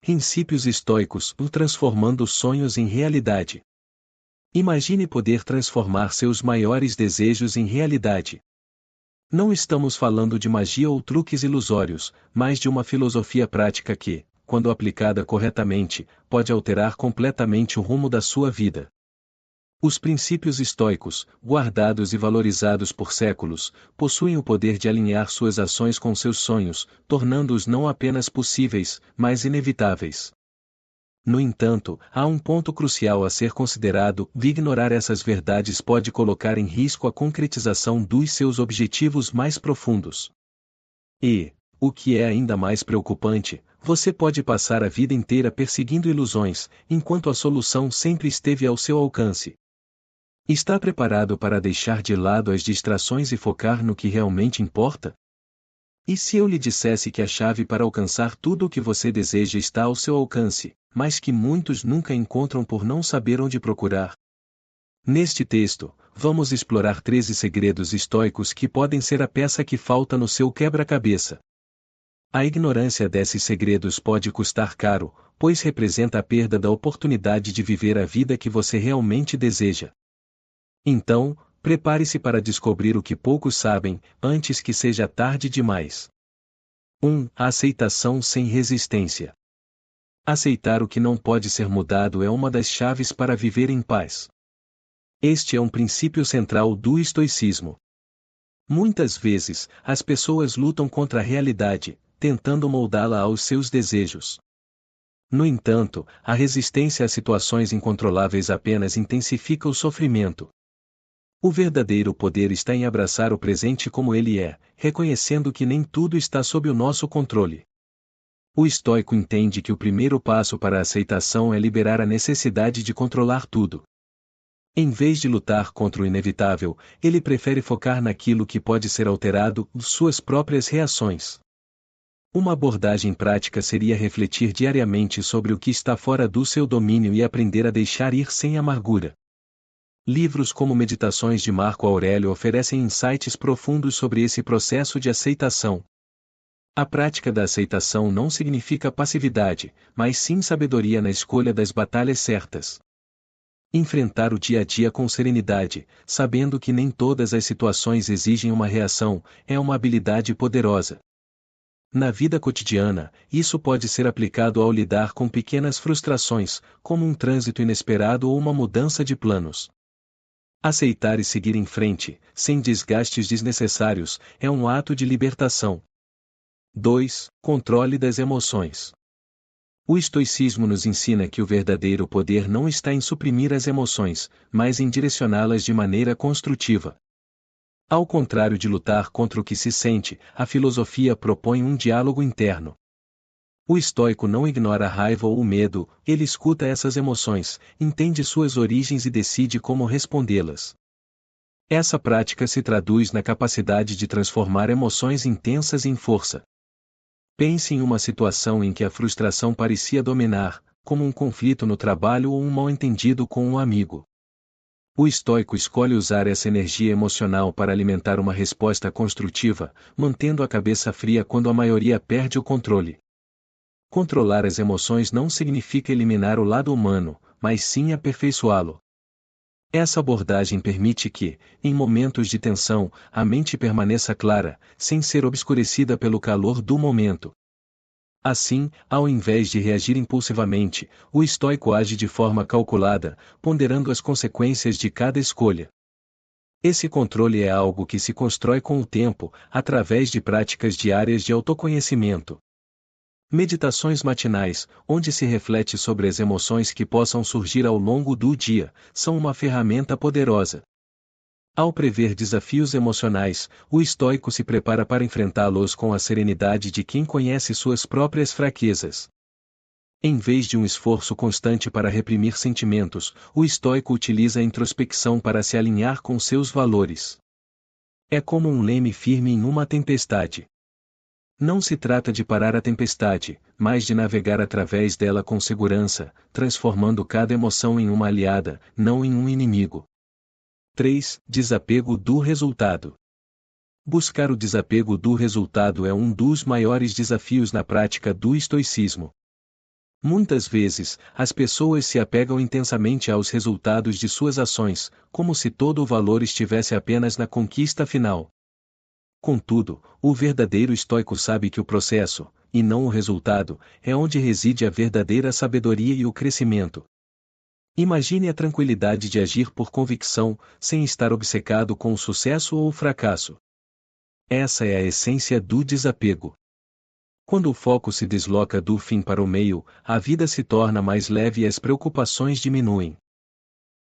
Princípios estoicos, transformando sonhos em realidade. Imagine poder transformar seus maiores desejos em realidade. Não estamos falando de magia ou truques ilusórios, mas de uma filosofia prática que, quando aplicada corretamente, pode alterar completamente o rumo da sua vida. Os princípios estoicos, guardados e valorizados por séculos, possuem o poder de alinhar suas ações com seus sonhos, tornando-os não apenas possíveis, mas inevitáveis. No entanto, há um ponto crucial a ser considerado: ignorar essas verdades pode colocar em risco a concretização dos seus objetivos mais profundos. E, o que é ainda mais preocupante, você pode passar a vida inteira perseguindo ilusões, enquanto a solução sempre esteve ao seu alcance. Está preparado para deixar de lado as distrações e focar no que realmente importa? E se eu lhe dissesse que a chave para alcançar tudo o que você deseja está ao seu alcance, mas que muitos nunca encontram por não saber onde procurar? Neste texto, vamos explorar 13 segredos estoicos que podem ser a peça que falta no seu quebra-cabeça. A ignorância desses segredos pode custar caro, pois representa a perda da oportunidade de viver a vida que você realmente deseja. Então, prepare-se para descobrir o que poucos sabem, antes que seja tarde demais. 1. A aceitação sem resistência. Aceitar o que não pode ser mudado é uma das chaves para viver em paz. Este é um princípio central do estoicismo. Muitas vezes, as pessoas lutam contra a realidade, tentando moldá-la aos seus desejos. No entanto, a resistência a situações incontroláveis apenas intensifica o sofrimento. O verdadeiro poder está em abraçar o presente como ele é, reconhecendo que nem tudo está sob o nosso controle. O estoico entende que o primeiro passo para a aceitação é liberar a necessidade de controlar tudo. Em vez de lutar contra o inevitável, ele prefere focar naquilo que pode ser alterado, suas próprias reações. Uma abordagem prática seria refletir diariamente sobre o que está fora do seu domínio e aprender a deixar ir sem amargura. Livros como Meditações de Marco Aurélio oferecem insights profundos sobre esse processo de aceitação. A prática da aceitação não significa passividade, mas sim sabedoria na escolha das batalhas certas. Enfrentar o dia a dia com serenidade, sabendo que nem todas as situações exigem uma reação, é uma habilidade poderosa. Na vida cotidiana, isso pode ser aplicado ao lidar com pequenas frustrações, como um trânsito inesperado ou uma mudança de planos. Aceitar e seguir em frente, sem desgastes desnecessários, é um ato de libertação. 2. Controle das emoções. O estoicismo nos ensina que o verdadeiro poder não está em suprimir as emoções, mas em direcioná-las de maneira construtiva. Ao contrário de lutar contra o que se sente, a filosofia propõe um diálogo interno. O estoico não ignora a raiva ou o medo, ele escuta essas emoções, entende suas origens e decide como respondê-las. Essa prática se traduz na capacidade de transformar emoções intensas em força. Pense em uma situação em que a frustração parecia dominar, como um conflito no trabalho ou um mal-entendido com um amigo. O estoico escolhe usar essa energia emocional para alimentar uma resposta construtiva, mantendo a cabeça fria quando a maioria perde o controle. Controlar as emoções não significa eliminar o lado humano, mas sim aperfeiçoá-lo. Essa abordagem permite que, em momentos de tensão, a mente permaneça clara, sem ser obscurecida pelo calor do momento. Assim, ao invés de reagir impulsivamente, o estoico age de forma calculada, ponderando as consequências de cada escolha. Esse controle é algo que se constrói com o tempo, através de práticas diárias de autoconhecimento. Meditações matinais, onde se reflete sobre as emoções que possam surgir ao longo do dia, são uma ferramenta poderosa. Ao prever desafios emocionais, o estoico se prepara para enfrentá-los com a serenidade de quem conhece suas próprias fraquezas. Em vez de um esforço constante para reprimir sentimentos, o estoico utiliza a introspecção para se alinhar com seus valores. É como um leme firme em uma tempestade. Não se trata de parar a tempestade, mas de navegar através dela com segurança, transformando cada emoção em uma aliada, não em um inimigo. 3. Desapego do resultado. Buscar o desapego do resultado é um dos maiores desafios na prática do estoicismo. Muitas vezes, as pessoas se apegam intensamente aos resultados de suas ações, como se todo o valor estivesse apenas na conquista final. Contudo, o verdadeiro estoico sabe que o processo, e não o resultado, é onde reside a verdadeira sabedoria e o crescimento. Imagine a tranquilidade de agir por convicção, sem estar obcecado com o sucesso ou o fracasso. Essa é a essência do desapego. Quando o foco se desloca do fim para o meio, a vida se torna mais leve e as preocupações diminuem.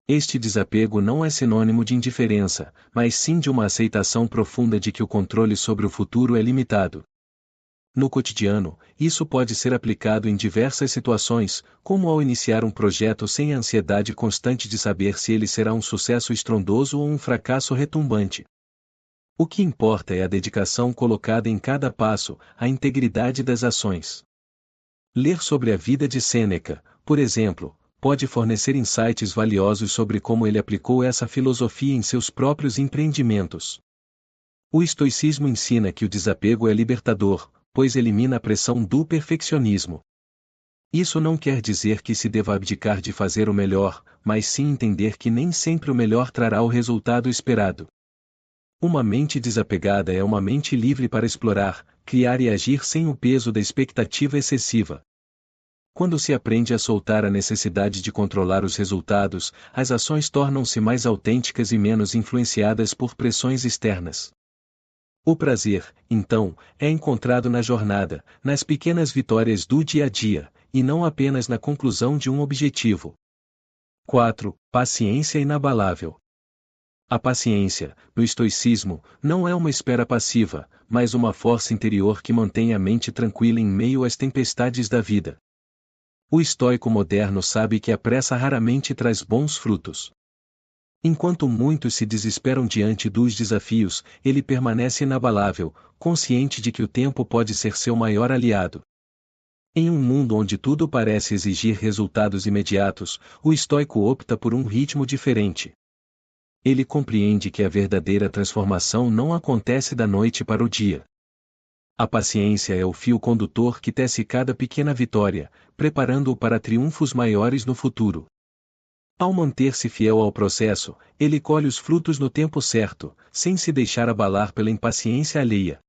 Este desapego não é sinônimo de indiferença, mas sim de uma aceitação profunda de que o controle sobre o futuro é limitado. No cotidiano, isso pode ser aplicado em diversas situações, como ao iniciar um projeto sem a ansiedade constante de saber se ele será um sucesso estrondoso ou um fracasso retumbante. O que importa é a dedicação colocada em cada passo, a integridade das ações. Ler sobre a vida de Sêneca, por exemplo, pode fornecer insights valiosos sobre como ele aplicou essa filosofia em seus próprios empreendimentos. O estoicismo ensina que o desapego é libertador, pois elimina a pressão do perfeccionismo. Isso não quer dizer que se deva abdicar de fazer o melhor, mas sim entender que nem sempre o melhor trará o resultado esperado. Uma mente desapegada é uma mente livre para explorar, criar e agir sem o peso da expectativa excessiva. Quando se aprende a soltar a necessidade de controlar os resultados, as ações tornam-se mais autênticas e menos influenciadas por pressões externas. O prazer, então, é encontrado na jornada, nas pequenas vitórias do dia a dia, e não apenas na conclusão de um objetivo. 4. Paciência inabalável. A paciência, no estoicismo, não é uma espera passiva, mas uma força interior que mantém a mente tranquila em meio às tempestades da vida. O estoico moderno sabe que a pressa raramente traz bons frutos. Enquanto muitos se desesperam diante dos desafios, ele permanece inabalável, consciente de que o tempo pode ser seu maior aliado. Em um mundo onde tudo parece exigir resultados imediatos, o estoico opta por um ritmo diferente. Ele compreende que a verdadeira transformação não acontece da noite para o dia. A paciência é o fio condutor que tece cada pequena vitória, preparando-o para triunfos maiores no futuro. Ao manter-se fiel ao processo, ele colhe os frutos no tempo certo, sem se deixar abalar pela impaciência alheia.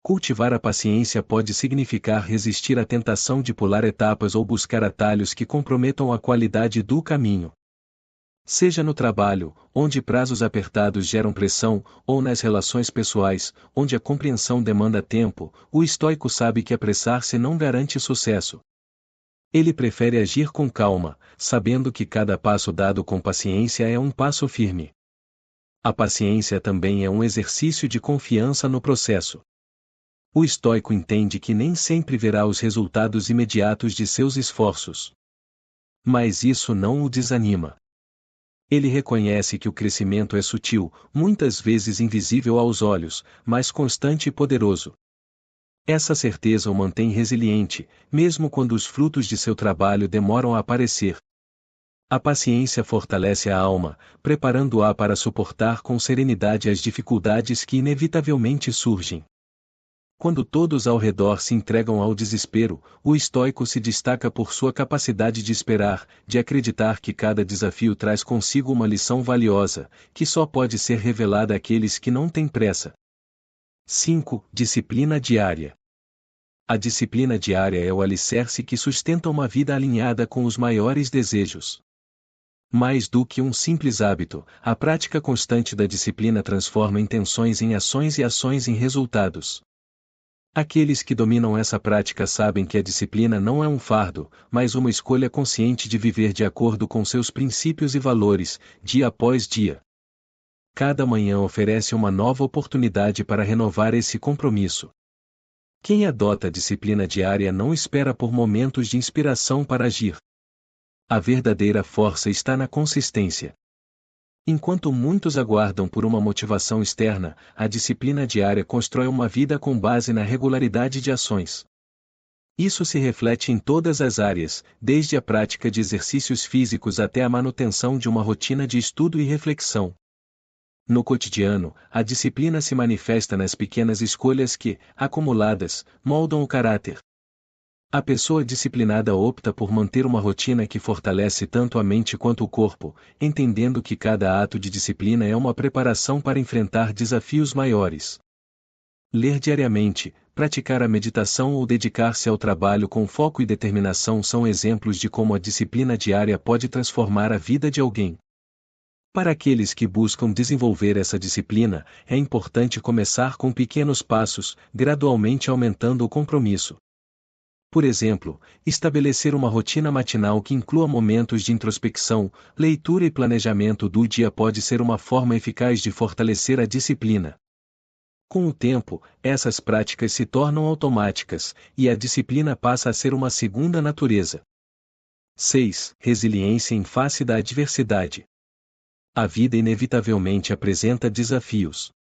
Cultivar a paciência pode significar resistir à tentação de pular etapas ou buscar atalhos que comprometam a qualidade do caminho. Seja no trabalho, onde prazos apertados geram pressão, ou nas relações pessoais, onde a compreensão demanda tempo, o estoico sabe que apressar-se não garante sucesso. Ele prefere agir com calma, sabendo que cada passo dado com paciência é um passo firme. A paciência também é um exercício de confiança no processo. O estoico entende que nem sempre verá os resultados imediatos de seus esforços. Mas isso não o desanima. Ele reconhece que o crescimento é sutil, muitas vezes invisível aos olhos, mas constante e poderoso. Essa certeza o mantém resiliente, mesmo quando os frutos de seu trabalho demoram a aparecer. A paciência fortalece a alma, preparando-a para suportar com serenidade as dificuldades que inevitavelmente surgem. Quando todos ao redor se entregam ao desespero, o estoico se destaca por sua capacidade de esperar, de acreditar que cada desafio traz consigo uma lição valiosa, que só pode ser revelada àqueles que não têm pressa. 5. Disciplina diária. A disciplina diária é o alicerce que sustenta uma vida alinhada com os maiores desejos. Mais do que um simples hábito, a prática constante da disciplina transforma intenções em ações e ações em resultados. Aqueles que dominam essa prática sabem que a disciplina não é um fardo, mas uma escolha consciente de viver de acordo com seus princípios e valores, dia após dia. Cada manhã oferece uma nova oportunidade para renovar esse compromisso. Quem adota a disciplina diária não espera por momentos de inspiração para agir. A verdadeira força está na consistência. Enquanto muitos aguardam por uma motivação externa, a disciplina diária constrói uma vida com base na regularidade de ações. Isso se reflete em todas as áreas, desde a prática de exercícios físicos até a manutenção de uma rotina de estudo e reflexão. No cotidiano, a disciplina se manifesta nas pequenas escolhas que, acumuladas, moldam o caráter. A pessoa disciplinada opta por manter uma rotina que fortalece tanto a mente quanto o corpo, entendendo que cada ato de disciplina é uma preparação para enfrentar desafios maiores. Ler diariamente, praticar a meditação ou dedicar-se ao trabalho com foco e determinação são exemplos de como a disciplina diária pode transformar a vida de alguém. Para aqueles que buscam desenvolver essa disciplina, é importante começar com pequenos passos, gradualmente aumentando o compromisso. Por exemplo, estabelecer uma rotina matinal que inclua momentos de introspecção, leitura e planejamento do dia pode ser uma forma eficaz de fortalecer a disciplina. Com o tempo, essas práticas se tornam automáticas, e a disciplina passa a ser uma segunda natureza. 6. Resiliência em face da adversidade. A vida inevitavelmente apresenta desafios.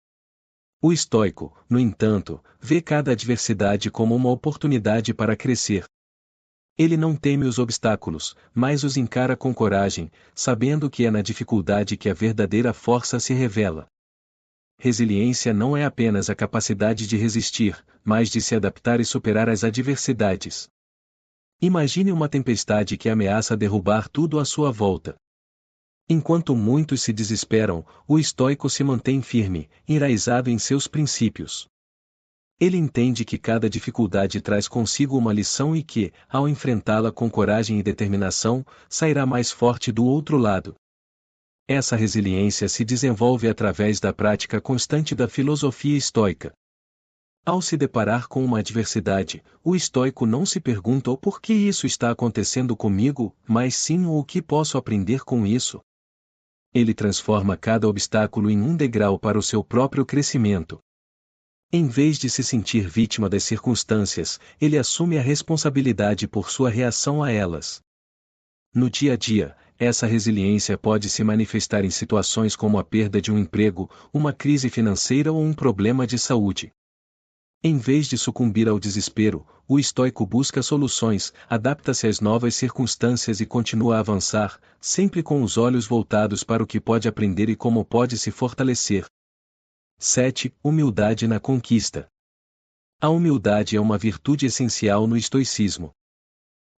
O estoico, no entanto, vê cada adversidade como uma oportunidade para crescer. Ele não teme os obstáculos, mas os encara com coragem, sabendo que é na dificuldade que a verdadeira força se revela. Resiliência não é apenas a capacidade de resistir, mas de se adaptar e superar as adversidades. Imagine uma tempestade que ameaça derrubar tudo à sua volta. Enquanto muitos se desesperam, o estoico se mantém firme, enraizado em seus princípios. Ele entende que cada dificuldade traz consigo uma lição e que, ao enfrentá-la com coragem e determinação, sairá mais forte do outro lado. Essa resiliência se desenvolve através da prática constante da filosofia estoica. Ao se deparar com uma adversidade, o estoico não se pergunta o porquê isso está acontecendo comigo, mas sim o que posso aprender com isso. Ele transforma cada obstáculo em um degrau para o seu próprio crescimento. Em vez de se sentir vítima das circunstâncias, ele assume a responsabilidade por sua reação a elas. No dia a dia, essa resiliência pode se manifestar em situações como a perda de um emprego, uma crise financeira ou um problema de saúde. Em vez de sucumbir ao desespero, o estoico busca soluções, adapta-se às novas circunstâncias e continua a avançar, sempre com os olhos voltados para o que pode aprender e como pode se fortalecer. 7. Humildade na conquista. A humildade é uma virtude essencial no estoicismo.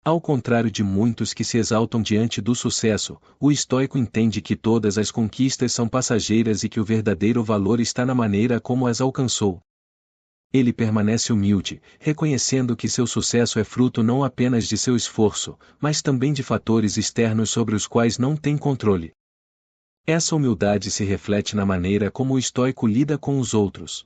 Ao contrário de muitos que se exaltam diante do sucesso, o estoico entende que todas as conquistas são passageiras e que o verdadeiro valor está na maneira como as alcançou. Ele permanece humilde, reconhecendo que seu sucesso é fruto não apenas de seu esforço, mas também de fatores externos sobre os quais não tem controle. Essa humildade se reflete na maneira como o estoico lida com os outros.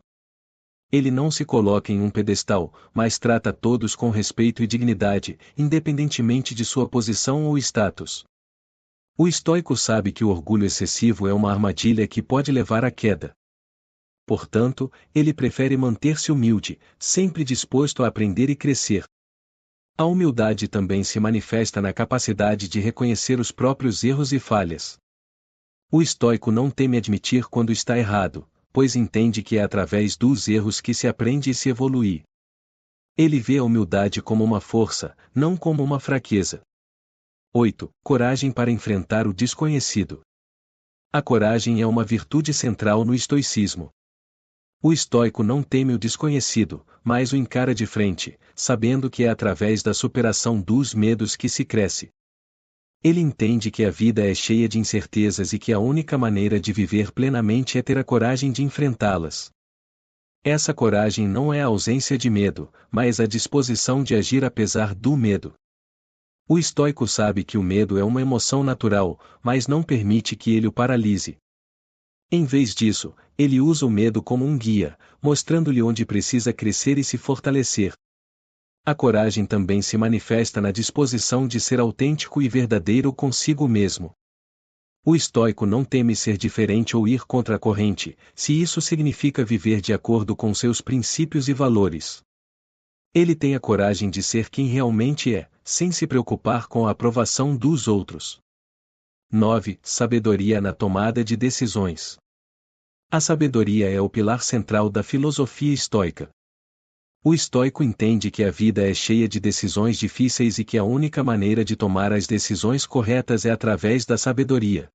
Ele não se coloca em um pedestal, mas trata todos com respeito e dignidade, independentemente de sua posição ou status. O estoico sabe que o orgulho excessivo é uma armadilha que pode levar à queda. Portanto, ele prefere manter-se humilde, sempre disposto a aprender e crescer. A humildade também se manifesta na capacidade de reconhecer os próprios erros e falhas. O estoico não teme admitir quando está errado, pois entende que é através dos erros que se aprende e se evolui. Ele vê a humildade como uma força, não como uma fraqueza. 8. Coragem para enfrentar o desconhecido. A coragem é uma virtude central no estoicismo. O estoico não teme o desconhecido, mas o encara de frente, sabendo que é através da superação dos medos que se cresce. Ele entende que a vida é cheia de incertezas e que a única maneira de viver plenamente é ter a coragem de enfrentá-las. Essa coragem não é a ausência de medo, mas a disposição de agir apesar do medo. O estoico sabe que o medo é uma emoção natural, mas não permite que ele o paralise. Em vez disso, ele usa o medo como um guia, mostrando-lhe onde precisa crescer e se fortalecer. A coragem também se manifesta na disposição de ser autêntico e verdadeiro consigo mesmo. O estoico não teme ser diferente ou ir contra a corrente, se isso significa viver de acordo com seus princípios e valores. Ele tem a coragem de ser quem realmente é, sem se preocupar com a aprovação dos outros. 9. Sabedoria na tomada de decisões. A sabedoria é o pilar central da filosofia estoica. O estoico entende que a vida é cheia de decisões difíceis e que a única maneira de tomar as decisões corretas é através da sabedoria.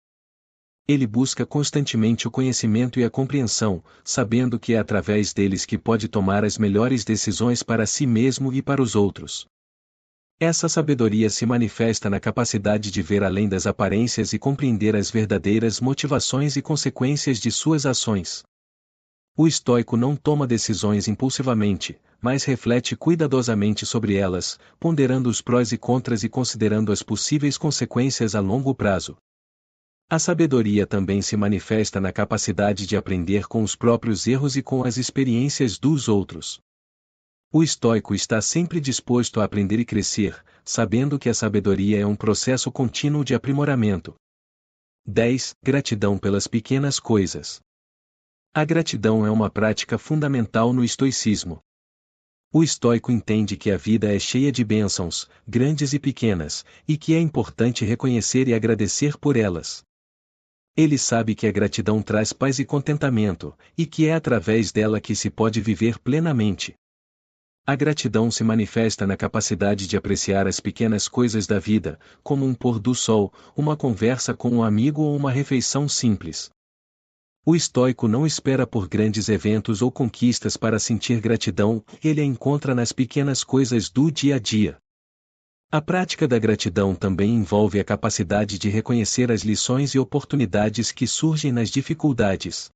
Ele busca constantemente o conhecimento e a compreensão, sabendo que é através deles que pode tomar as melhores decisões para si mesmo e para os outros. Essa sabedoria se manifesta na capacidade de ver além das aparências e compreender as verdadeiras motivações e consequências de suas ações. O estoico não toma decisões impulsivamente, mas reflete cuidadosamente sobre elas, ponderando os prós e contras e considerando as possíveis consequências a longo prazo. A sabedoria também se manifesta na capacidade de aprender com os próprios erros e com as experiências dos outros. O estoico está sempre disposto a aprender e crescer, sabendo que a sabedoria é um processo contínuo de aprimoramento. 10. Gratidão pelas pequenas coisas. A gratidão é uma prática fundamental no estoicismo. O estoico entende que a vida é cheia de bênçãos, grandes e pequenas, e que é importante reconhecer e agradecer por elas. Ele sabe que a gratidão traz paz e contentamento, e que é através dela que se pode viver plenamente. A gratidão se manifesta na capacidade de apreciar as pequenas coisas da vida, como um pôr do sol, uma conversa com um amigo ou uma refeição simples. O estoico não espera por grandes eventos ou conquistas para sentir gratidão, ele a encontra nas pequenas coisas do dia a dia. A prática da gratidão também envolve a capacidade de reconhecer as lições e oportunidades que surgem nas dificuldades.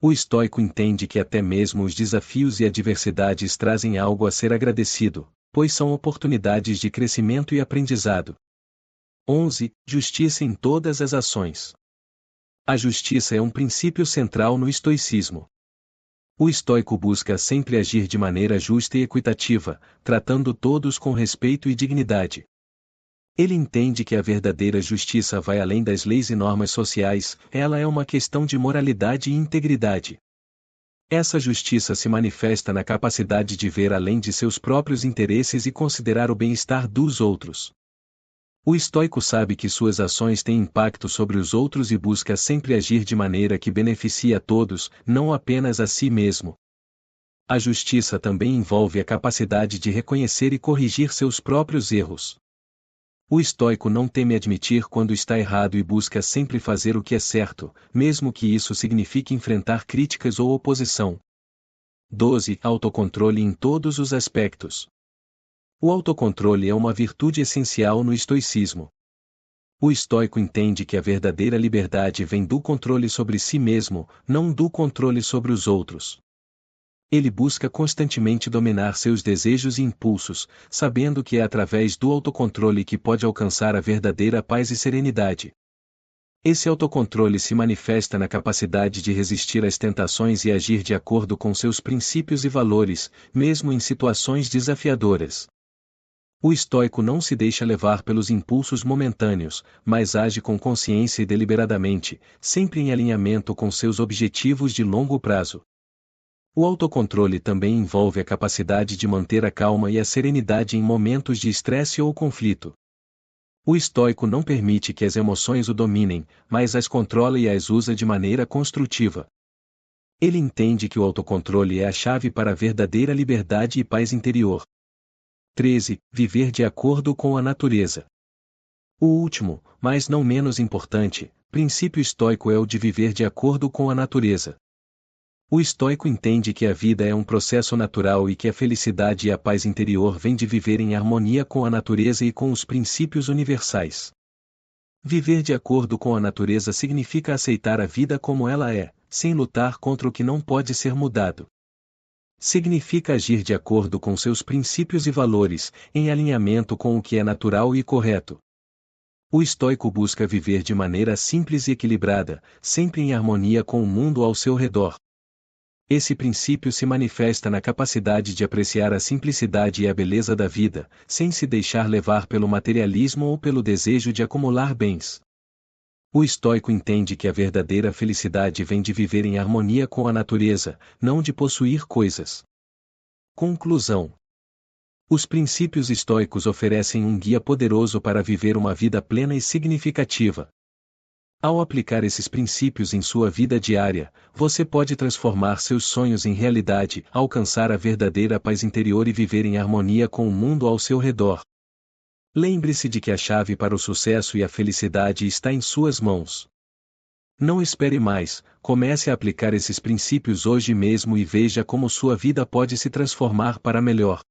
O estoico entende que até mesmo os desafios e adversidades trazem algo a ser agradecido, pois são oportunidades de crescimento e aprendizado. 11. Justiça em todas as ações. A justiça é um princípio central no estoicismo. O estoico busca sempre agir de maneira justa e equitativa, tratando todos com respeito e dignidade. Ele entende que a verdadeira justiça vai além das leis e normas sociais, ela é uma questão de moralidade e integridade. Essa justiça se manifesta na capacidade de ver além de seus próprios interesses e considerar o bem-estar dos outros. O estoico sabe que suas ações têm impacto sobre os outros e busca sempre agir de maneira que beneficie a todos, não apenas a si mesmo. A justiça também envolve a capacidade de reconhecer e corrigir seus próprios erros. O estoico não teme admitir quando está errado e busca sempre fazer o que é certo, mesmo que isso signifique enfrentar críticas ou oposição. 12. Autocontrole em todos os aspectos. O autocontrole é uma virtude essencial no estoicismo. O estoico entende que a verdadeira liberdade vem do controle sobre si mesmo, não do controle sobre os outros. Ele busca constantemente dominar seus desejos e impulsos, sabendo que é através do autocontrole que pode alcançar a verdadeira paz e serenidade. Esse autocontrole se manifesta na capacidade de resistir às tentações e agir de acordo com seus princípios e valores, mesmo em situações desafiadoras. O estoico não se deixa levar pelos impulsos momentâneos, mas age com consciência e deliberadamente, sempre em alinhamento com seus objetivos de longo prazo. O autocontrole também envolve a capacidade de manter a calma e a serenidade em momentos de estresse ou conflito. O estoico não permite que as emoções o dominem, mas as controla e as usa de maneira construtiva. Ele entende que o autocontrole é a chave para a verdadeira liberdade e paz interior. 13. Viver de acordo com a natureza. O último, mas não menos importante, princípio estoico é o de viver de acordo com a natureza. O estoico entende que a vida é um processo natural e que a felicidade e a paz interior vêm de viver em harmonia com a natureza e com os princípios universais. Viver de acordo com a natureza significa aceitar a vida como ela é, sem lutar contra o que não pode ser mudado. Significa agir de acordo com seus princípios e valores, em alinhamento com o que é natural e correto. O estoico busca viver de maneira simples e equilibrada, sempre em harmonia com o mundo ao seu redor. Esse princípio se manifesta na capacidade de apreciar a simplicidade e a beleza da vida, sem se deixar levar pelo materialismo ou pelo desejo de acumular bens. O estoico entende que a verdadeira felicidade vem de viver em harmonia com a natureza, não de possuir coisas. Conclusão. Os princípios estoicos oferecem um guia poderoso para viver uma vida plena e significativa. Ao aplicar esses princípios em sua vida diária, você pode transformar seus sonhos em realidade, alcançar a verdadeira paz interior e viver em harmonia com o mundo ao seu redor. Lembre-se de que a chave para o sucesso e a felicidade está em suas mãos. Não espere mais, comece a aplicar esses princípios hoje mesmo e veja como sua vida pode se transformar para melhor.